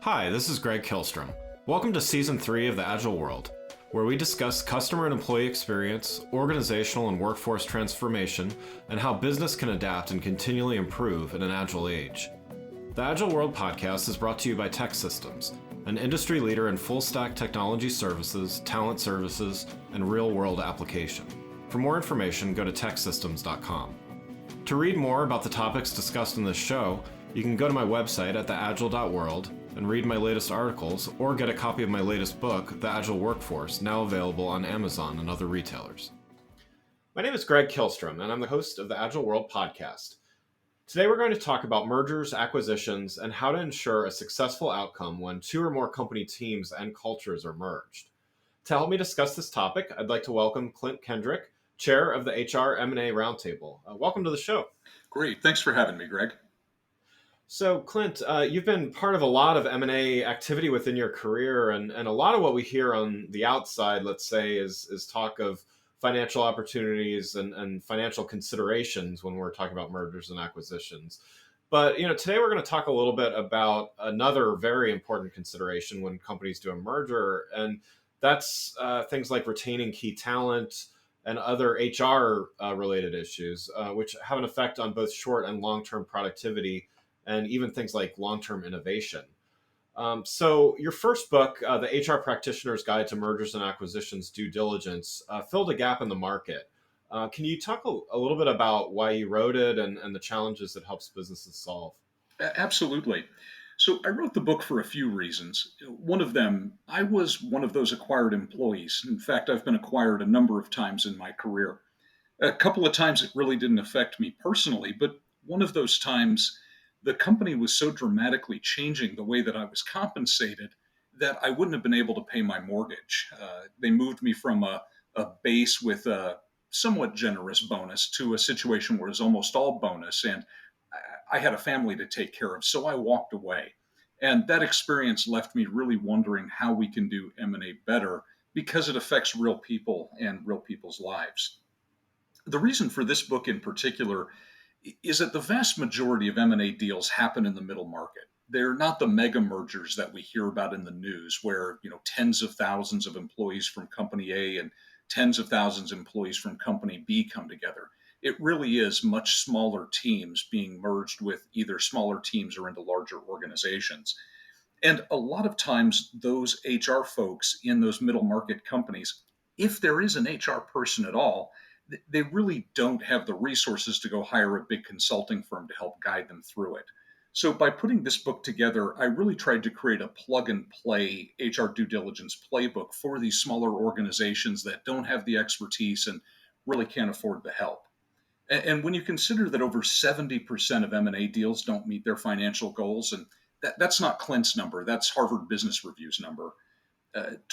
Hi, this is Greg Kilstrom. Welcome to Season 3 of The Agile World, where we discuss customer and employee experience, organizational and workforce transformation, and how business can adapt and continually improve in an agile age. The Agile World podcast is brought to you by TEKsystems, an industry leader in full-stack technology services, talent services, and real-world application. For more information, go to teksystems.com. To read more about the topics discussed in this show, you can go to my website at theagile.world and read my latest articles, or get a copy of my latest book, The Agile Workforce, now available on Amazon and other retailers. My name is Greg Kilstrom, and I'm the host of the Agile World podcast. Today we're going to talk about mergers, acquisitions, and how to ensure a successful outcome when two or more company teams and cultures are merged. To help me discuss this topic, I'd like to welcome Klint Kendrick, Chair of the HR M&A Roundtable. Welcome to the show. Great. Thanks for having me, Greg. So, Klint, you've been part of a lot of M&A activity within your career, and a lot of what we hear on the outside, let's say, is talk of financial opportunities and financial considerations when we're talking about mergers and acquisitions. But, today we're going to talk a little bit about another very important consideration when companies do a merger, and that's things like retaining key talent and other HR related issues, which have an effect on both short and long-term productivity and even things like long-term innovation. So your first book, The HR Practitioner's Guide to Mergers and Acquisitions Due Diligence, filled a gap in the market. Can you talk a little bit about why you wrote it and the challenges it helps businesses solve? Absolutely. So I wrote the book for a few reasons. One of them, I was one of those acquired employees. In fact, I've been acquired a number of times in my career. A couple of times it really didn't affect me personally, but one of those times, the company was so dramatically changing the way that I was compensated that I wouldn't have been able to pay my mortgage. They moved me from a base with a somewhat generous bonus to a situation where it was almost all bonus. And I had a family to take care of, so I walked away. And that experience left me really wondering how we can do M&A better because it affects real people and real people's lives. The reason for this book in particular is that the vast majority of M&A deals happen in the middle market. They're not the mega mergers that we hear about in the news where, tens of thousands of employees from company A and tens of thousands of employees from company B come together. It really is much smaller teams being merged with either smaller teams or into larger organizations. And a lot of times those HR folks in those middle market companies, if there is an HR person at all, they really don't have the resources to go hire a big consulting firm to help guide them through it. So by putting this book together, I really tried to create a plug and play HR due diligence playbook for these smaller organizations that don't have the expertise and really can't afford the help. And when you consider that over 70% of M&A deals don't meet their financial goals, and that's not Clint's number, that's Harvard Business Review's number.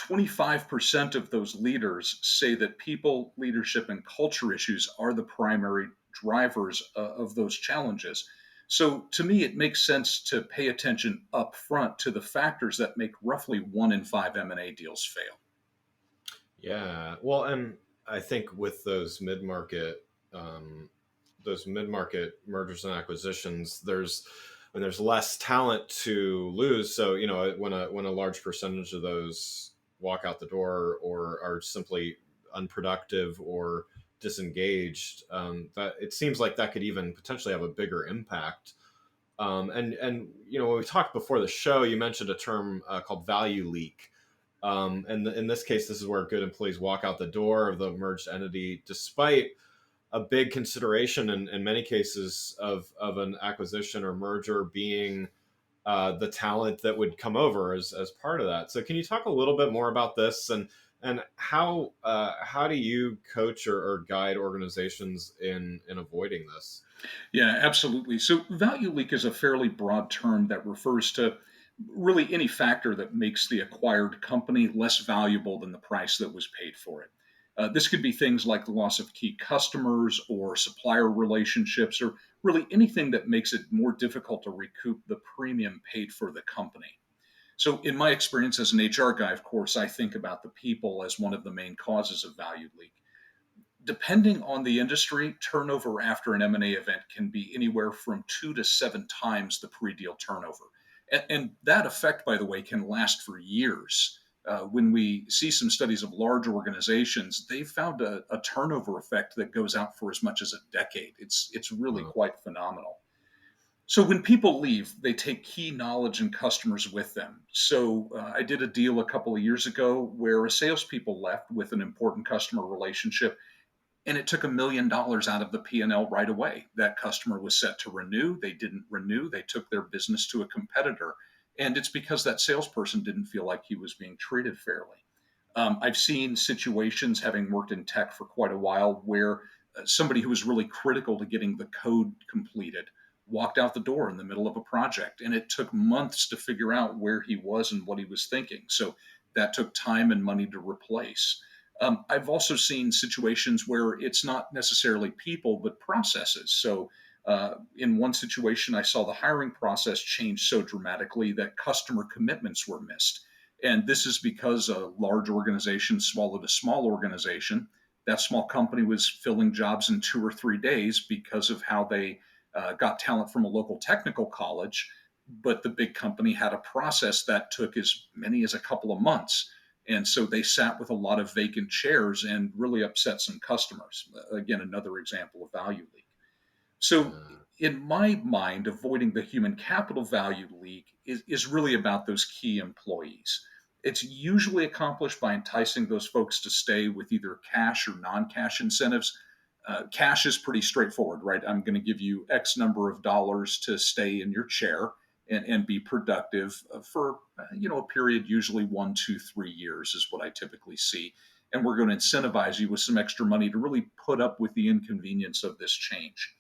25% of those leaders say that people, leadership, and culture issues are the primary drivers of those challenges. So to me, it makes sense to pay attention up front to the factors that make roughly 1 in 5 M&A deals fail. Yeah, well, and I think with those mid-market mergers and acquisitions, there's less talent to lose. So when a large percentage of those walk out the door or are simply unproductive or disengaged, that it seems like that could even potentially have a bigger impact. And when we talked before the show, you mentioned a term called value leak. And in this case, this is where good employees walk out the door of the merged entity despite a big consideration in many cases of an acquisition or merger being the talent that would come over as part of that. So can you talk a little bit more about this and how do you coach or guide organizations in avoiding this? Yeah, absolutely. So value leak is a fairly broad term that refers to really any factor that makes the acquired company less valuable than the price that was paid for it. This could be things like the loss of key customers or supplier relationships, or really anything that makes it more difficult to recoup the premium paid for the company. So, in my experience as an HR guy, of course, I think about the people as one of the main causes of value leak. Depending on the industry, turnover after an M&A event can be anywhere from 2 to 7 times the pre-deal turnover. And that effect, by the way, can last for years. When we see some studies of large organizations, they found a turnover effect that goes out for as much as a decade. It's really Wow. quite phenomenal. So when people leave, they take key knowledge and customers with them. So I did a deal a couple of years ago where a salespeople left with an important customer relationship, and it took $1 million out of the P&L right away. That customer was set to renew. They didn't renew. They took their business to a competitor, and it's because that salesperson didn't feel like he was being treated fairly. I've seen situations, having worked in tech for quite a while, where somebody who was really critical to getting the code completed walked out the door in the middle of a project, and it took months to figure out where he was and what he was thinking. So that took time and money to replace. I've also seen situations where it's not necessarily people, but processes. So in one situation, I saw the hiring process change so dramatically that customer commitments were missed. And this is because a large organization swallowed a small organization. That small company was filling jobs in 2 or 3 days because of how they got talent from a local technical college. But the big company had a process that took as many as a couple of months. And so they sat with a lot of vacant chairs and really upset some customers. Again, another example of value leak. So, Uh, in my mind, avoiding the human capital value leak is really about those key employees. It's usually accomplished by enticing those folks to stay with either cash or non cash incentives. Cash is pretty straightforward, right? I'm going to give you X number of dollars to stay in your chair and be productive for a period, usually 1, 2, 3 years is what I typically see. And we're going to incentivize you with some extra money to really put up with the inconvenience of this change.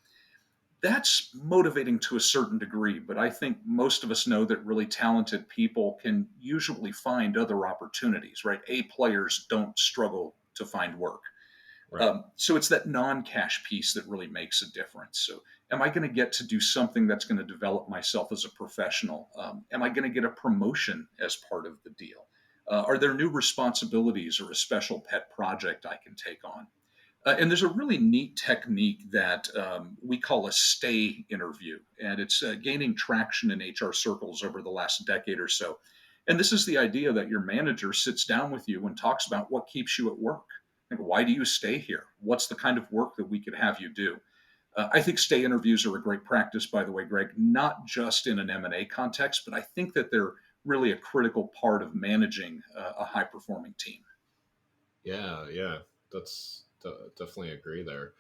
That's motivating to a certain degree, but I think most of us know that really talented people can usually find other opportunities, right? A players don't struggle to find work. right. So it's that non-cash piece that really makes a difference. So, am I going to get to do something that's going to develop myself as a professional? Am I going to get a promotion as part of the deal? Are there new responsibilities or a special pet project I can take on? And there's a really neat technique that we call a stay interview, and it's gaining traction in HR circles over the last decade or so. And this is the idea that your manager sits down with you and talks about what keeps you at work. Like, why do you stay here? What's the kind of work that we could have you do? I think stay interviews are a great practice, by the way, Greg, not just in an M&A context, but I think that they're really a critical part of managing a high performing team. Yeah, yeah, definitely agree there.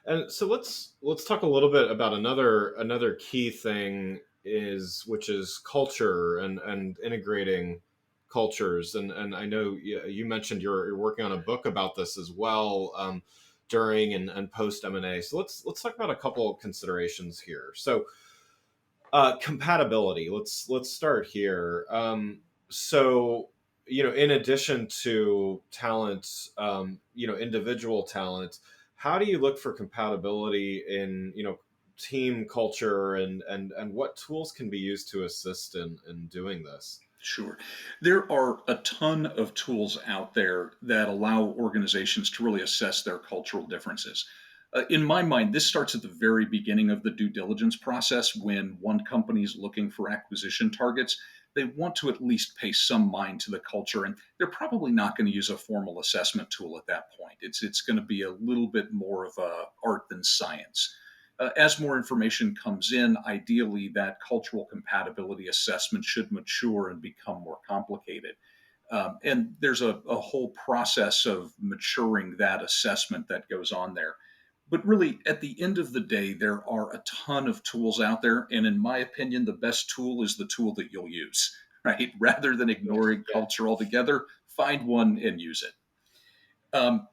And so let's talk a little bit about another key thing is which is culture and integrating cultures. And I know you mentioned you're working on a book about this as well, during and post M&A. So let's talk about a couple of considerations here. So compatibility. Let's start here. So in addition to talent, individual talent, how do you look for compatibility in team culture and what tools can be used to assist in doing this? Sure. There are a ton of tools out there that allow organizations to really assess their cultural differences. In my mind, this starts at the very beginning of the due diligence process when one company is looking for acquisition targets. They want to at least pay some mind to the culture, and they're probably not going to use a formal assessment tool at that point. It's going to be a little bit more of a art than science. As more information comes in, ideally that cultural compatibility assessment should mature and become more complicated. And there's a whole process of maturing that assessment that goes on there. But really, at the end of the day, there are a ton of tools out there. And in my opinion, the best tool is the tool that you'll use, right? Rather than ignoring Yeah. culture altogether, find one and use it. Um,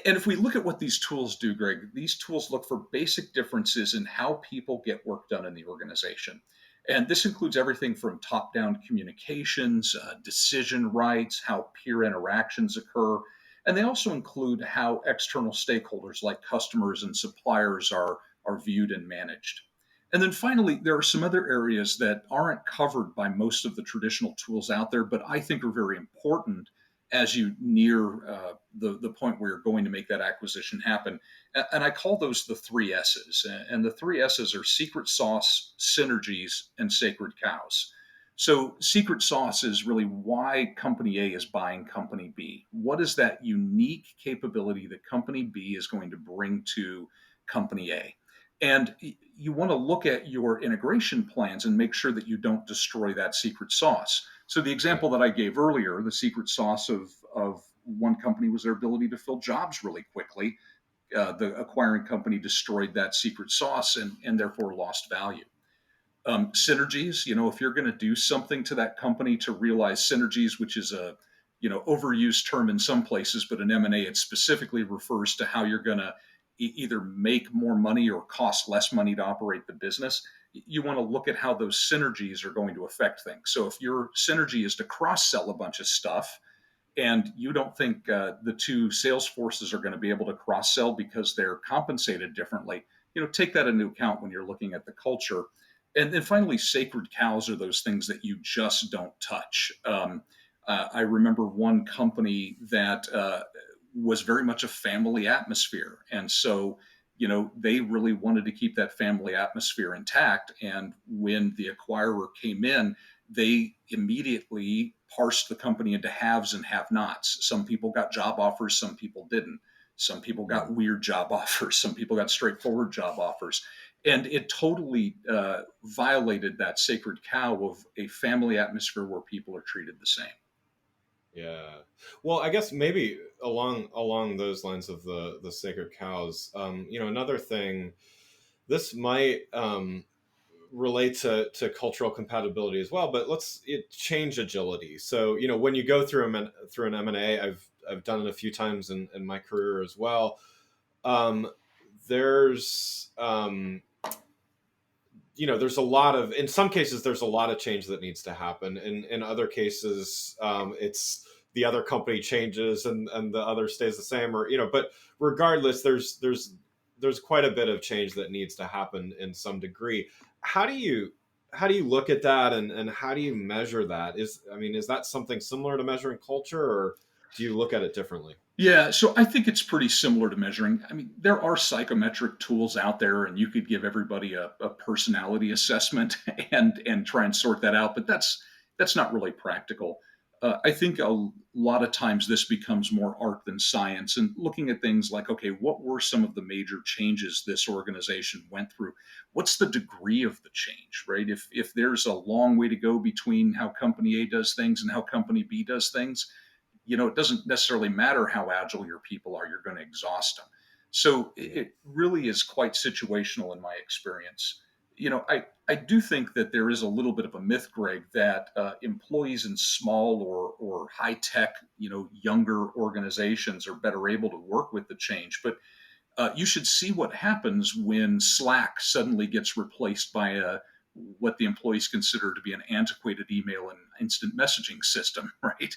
and if we look at what these tools do, Greg, these tools look for basic differences in how people get work done in the organization. And this includes everything from top down communications, decision rights, how peer interactions occur. And they also include how external stakeholders like customers and suppliers are viewed and managed. And then finally, there are some other areas that aren't covered by most of the traditional tools out there, but I think are very important as you near the point where you're going to make that acquisition happen. And I call those the three S's. And the three S's are secret sauce, synergies, and sacred cows. So, secret sauce is really why company A is buying company B. What is that unique capability that company B is going to bring to company A? And you want to look at your integration plans and make sure that you don't destroy that secret sauce. So, the Yeah. example that I gave earlier, the secret sauce of one company was their ability to fill jobs really quickly. The acquiring company destroyed that secret sauce and therefore lost value. Synergies, if you're going to do something to that company to realize synergies, which is a overused term in some places, but in M&A it specifically refers to how you're going to either make more money or cost less money to operate the business. You want to look at how those synergies are going to affect things. So if your synergy is to cross sell a bunch of stuff, and you don't think the two sales forces are going to be able to cross sell because they're compensated differently, take that into account when you're looking at the culture. And then finally, sacred cows are those things that you just don't touch. I remember one company that was very much a family atmosphere, and so they really wanted to keep that family atmosphere intact. And when the acquirer came in, they immediately parsed the company into haves and have nots. Some people got job offers, some people didn't. Some people got weird job offers, some people got straightforward job offers. And it totally violated that sacred cow of a family atmosphere where people are treated the same. Yeah. Well, I guess maybe along those lines of the sacred cows, another thing, this might relate to cultural compatibility as well, but change agility. So, when you go through an M&A, I've done it a few times in my career as well. Um, there's there's a lot of, in some cases there's a lot of change that needs to happen. In other cases, it's the other company changes and the other stays the same, or but regardless, there's quite a bit of change that needs to happen in some degree. How do you how do you look at that, and how do you measure that? Is that something similar to measuring culture, or do you look at it differently? Yeah, so I think it's pretty similar to measuring. I mean, there are psychometric tools out there, and you could give everybody a personality assessment and try and sort that out, but that's not really practical. I think a lot of times this becomes more art than science, and looking at things like, okay, what were some of the major changes this organization went through? What's the degree of the change, right? If there's a long way to go between how company A does things and how company B does things, it doesn't necessarily matter how agile your people are, you're going to exhaust them. So Yeah. it really is quite situational in my experience. I do think that there is a little bit of a myth, Greg, that employees in small or high tech, younger organizations are better able to work with the change. But you should see what happens when Slack suddenly gets replaced by what the employees consider to be an antiquated email and instant messaging system, right?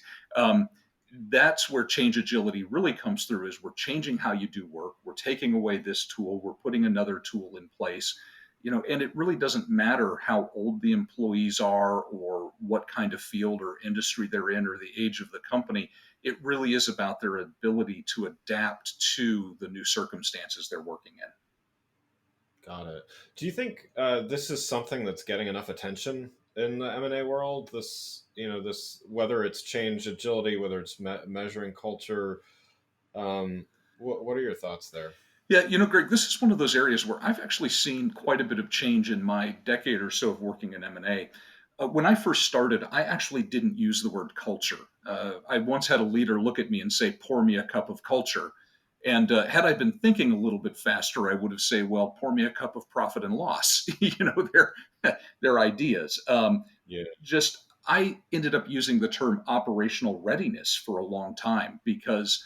That's where change agility really comes through. Is we're changing how you do work, we're taking away this tool, we're putting another tool in place. And it really doesn't matter how old the employees are or what kind of field or industry they're in or the age of the company. It really is about their ability to adapt to the new circumstances they're working in. Got it. Do you think this is something that's getting enough attention in the M&A world? This, whether it's change agility, whether it's measuring culture. What are your thoughts there? Yeah, Greg, this is one of those areas where I've actually seen quite a bit of change in my decade or so of working in M&A. When I first started, I actually didn't use the word culture. I once had a leader look at me and say, "Pour me a cup of culture." And had I been thinking a little bit faster, I would have said, "Well, pour me a cup of profit and loss." Their ideas. Yeah. Just I ended up using the term operational readiness for a long time because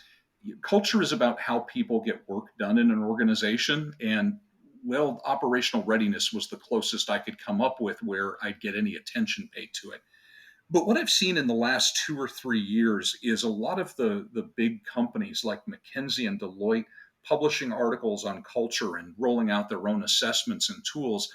culture is about how people get work done in an organization. And well, operational readiness was the closest I could come up with where I'd get any attention paid to it. But what I've seen in the last 2 or 3 years is a lot of the big companies like McKinsey and Deloitte publishing articles on culture and rolling out their own assessments and tools.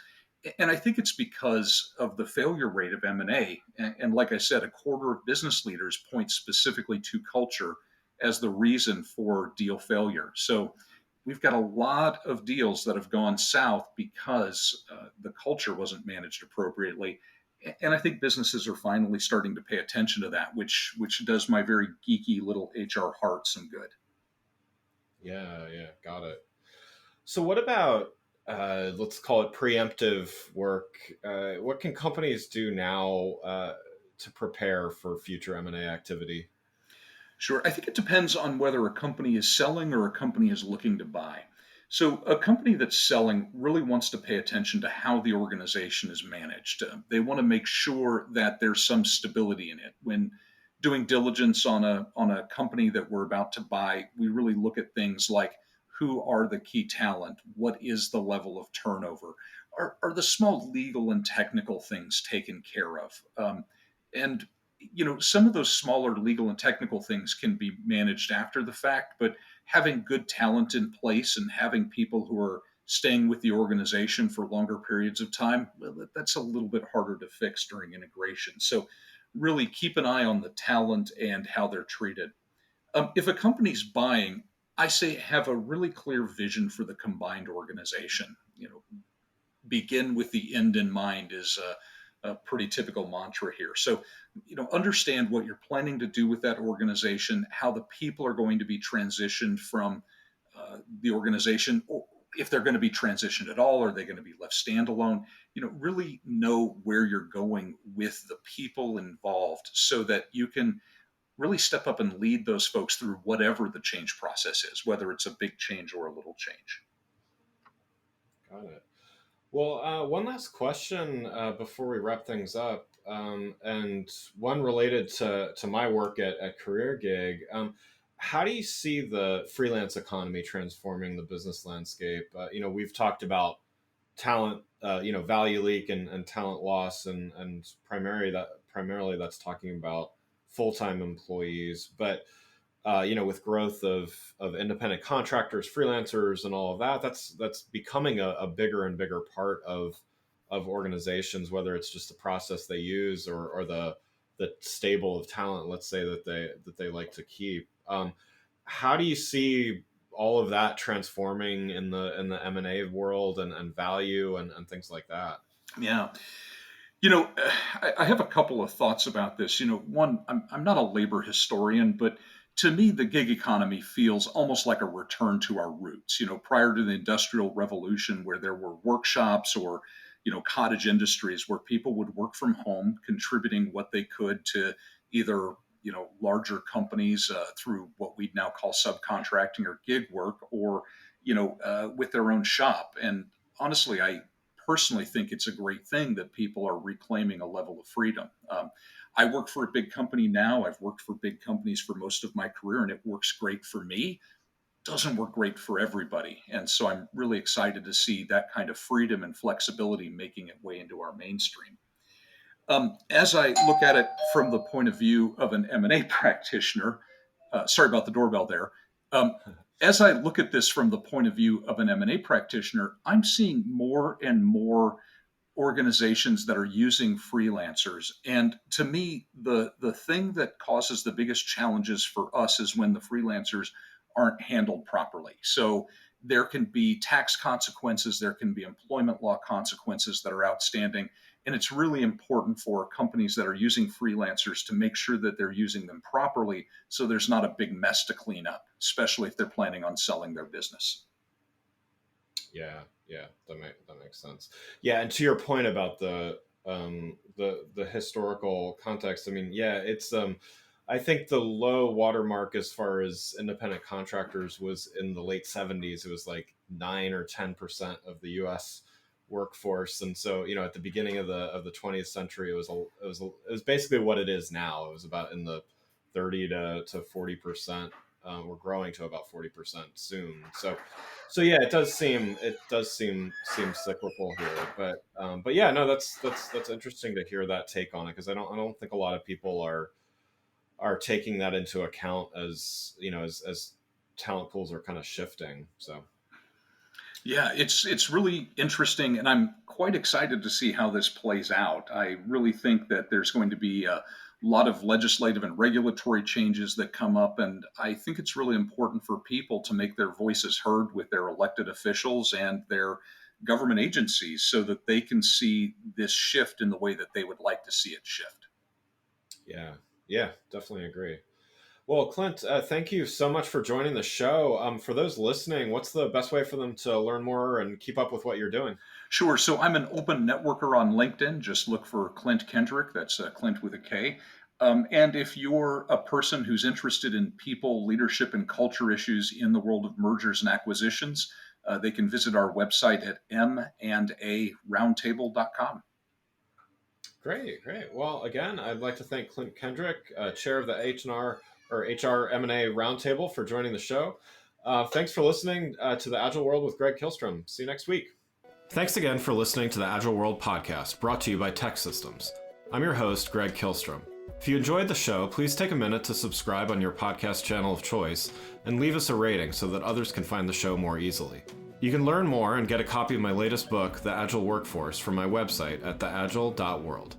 And I think it's because of the failure rate of M&A. And like I said, a quarter of business leaders point specifically to culture as the reason for deal failure. So we've got a lot of deals that have gone south because the culture wasn't managed appropriately. And I think businesses are finally starting to pay attention to that, which does my very geeky little HR heart some good. Yeah, yeah, got it. So, what about let's call it preemptive work? What can companies do now to prepare for future M&A activity? Sure. I think it depends on whether a company is selling or a company is looking to buy. So, a company that's selling really wants to pay attention to how the organization is managed. They want to make sure that there's some stability in it. When doing diligence on a company that we're about to buy, we really look at things like who are the key talent, what is the level of turnover, are the small legal and technical things taken care of, and some of those smaller legal and technical things can be managed after the fact, but having good talent in place and having people who are staying with the organization for longer periods of time, well, that's a little bit harder to fix during integration. So really keep an eye on the talent and how they're treated. If a company's buying, I say have a really clear vision for the combined organization. Begin with the end in mind is a pretty typical mantra here. So, understand what you're planning to do with that organization, how the people are going to be transitioned from the organization, or if they're going to be transitioned at all, are they going to be left standalone? Really know where you're going with the people involved so that you can really step up and lead those folks through whatever the change process is, whether it's a big change or a little change. Got it. Well, one last question before we wrap things up, and one related to my work at Career Gig. How do you see the freelance economy transforming the business landscape? We've talked about talent, value leak and talent loss, and primarily that's talking about full time employees, but with growth of independent contractors, freelancers, and all of that, that's becoming a bigger and bigger part of organizations, whether it's just the process they use or the stable of talent, let's say that they like to keep. How do you see all of that transforming in the M&A world and value and things like that? Yeah. You know, I have a couple of thoughts about this. One, I'm not a labor historian, but to me, the gig economy feels almost like a return to our roots. Prior to the Industrial Revolution, where there were workshops or, cottage industries where people would work from home, contributing what they could to either, larger companies through what we'd now call subcontracting or gig work, or, with their own shop. And honestly, I personally think it's a great thing that people are reclaiming a level of freedom. I work for a big company now. I've worked for big companies for most of my career, and it works great for me. Doesn't work great for everybody. And so I'm really excited to see that kind of freedom and flexibility making its way into our mainstream. As I look at it from the point of view of an M&A practitioner, sorry about the doorbell there. Um, as I look at this from the point of view of an M&A practitioner, I'm seeing more and more organizations that are using freelancers. And to me, the thing that causes the biggest challenges for us is when the freelancers aren't handled properly. So there can be tax consequences, there can be employment law consequences that are outstanding. And it's really important for companies that are using freelancers to make sure that they're using them properly so there's not a big mess to clean up, especially if they're planning on selling their business. Yeah, yeah, that makes sense. Yeah, and to your point about the historical context, I mean, yeah, it's I think the low watermark as far as independent contractors was in the late '70s. It was like 9 or 10% of the U.S. workforce, and so at the beginning of the 20th century, it was basically what it is now. It was about in the 30 to 40%. We're growing to about 40% soon. So yeah, it does seem cyclical here, but yeah, no, that's interesting to hear that take on it, because I don't think a lot of people are taking that into account as as talent pools are kind of shifting. So Yeah, it's really interesting, and I'm quite excited to see how this plays out. I really think that there's going to be a lot of legislative and regulatory changes that come up, and I think it's really important for people to make their voices heard with their elected officials and their government agencies so that they can see this shift in the way that they would like to see it shift. Yeah, yeah, definitely agree. Well, Clint, thank you so much for joining the show. For those listening, what's the best way for them to learn more and keep up with what you're doing? Sure. So I'm an open networker on LinkedIn. Just look for Klint Kendrick. That's Klint with a K. And if you're a person who's interested in people, leadership, and culture issues in the world of mergers and acquisitions, they can visit our website at m&a-roundtable.com. Great, great. Well, again, I'd like to thank Klint Kendrick, chair of the H&R or HR M&A Roundtable, for joining the show. Thanks for listening to the Agile World with Greg Kilstrom. See you next week. Thanks again for listening to the Agile World podcast, brought to you by Tech Systems. I'm your host, Greg Kilstrom. If you enjoyed the show, please take a minute to subscribe on your podcast channel of choice and leave us a rating so that others can find the show more easily. You can learn more and get a copy of my latest book, The Agile Workforce, from my website at theagile.world.